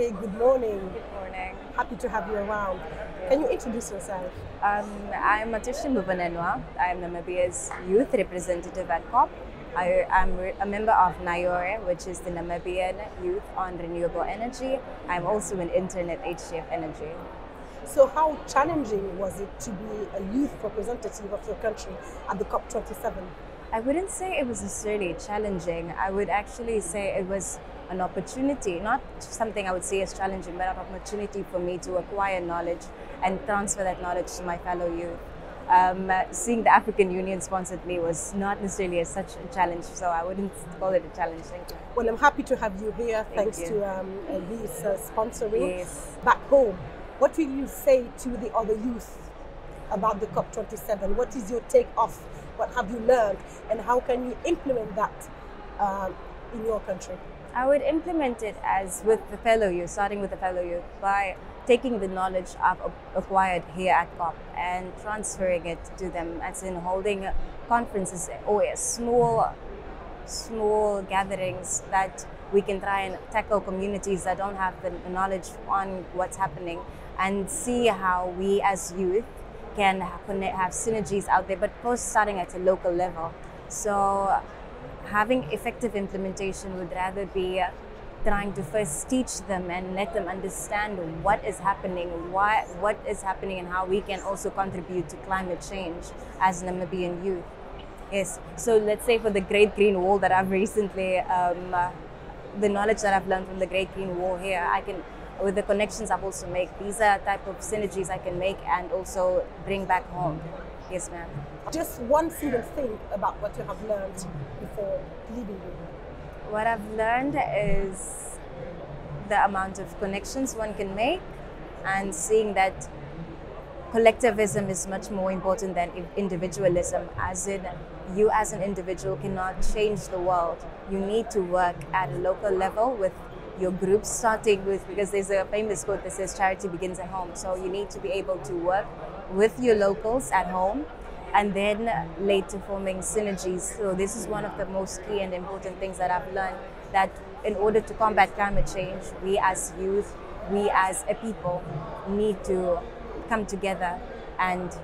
Atushe, good morning. Good morning. Happy to have you around. Can you introduce yourself? I'm Atushe Mubonenwa. I'm Namibia's youth representative at COP. I'm a member of NIORE, which is the Namibian Youth on Renewable Energy. I'm also an intern at HDF Energy. So how challenging was it to be a youth representative of your country at the COP27? I wouldn't say it was necessarily challenging. I would actually say it was an opportunity, not something I would say as challenging, but an opportunity for me to acquire knowledge and transfer that knowledge to my fellow youth. Seeing the African Union sponsored me was not necessarily such a challenge, so I wouldn't call it a challenge. Thank you. Well, I'm happy to have you here thanks you. to this sponsoring. Yes. Back home, what will you say to the other youth about the COP27? What is your take off? What have you learned, and how can you implement that in your country? I would implement it as with the fellow youth, starting with the fellow youth, by taking the knowledge I've acquired here at COP and transferring it to them, as in holding conferences or small gatherings that we can try and tackle communities that don't have the knowledge on what's happening, and see how we as youth can have synergies out there, but first starting at a local level. So having effective implementation would rather be trying to first teach them and let them understand what is happening, what is happening, and how we can also contribute to climate change as Namibian youth. Yes, so let's say for the Great Green Wall that I've recently, the knowledge that I've learned from the Great Green Wall here, I can, with the connections I've also made, these are type of synergies I can make and also bring back home. Yes, ma'am. Just one single thing about what you have learned before leaving you. What I've learned is the amount of connections one can make, and seeing that collectivism is much more important than individualism, as in you as an individual cannot change the world. You need to work at a local level with your groups, starting with, because there's a famous quote that says charity begins at home. So you need to be able to work with your locals at home and then later forming synergies. So this is one of the most key and important things that I've learned, that in order to combat climate change, we as youth, we as a people need to come together and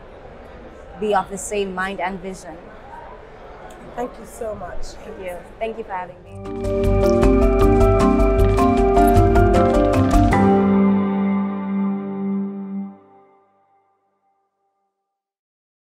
be of the same mind and vision. Thank you so much. Thank you. Thank you for having me.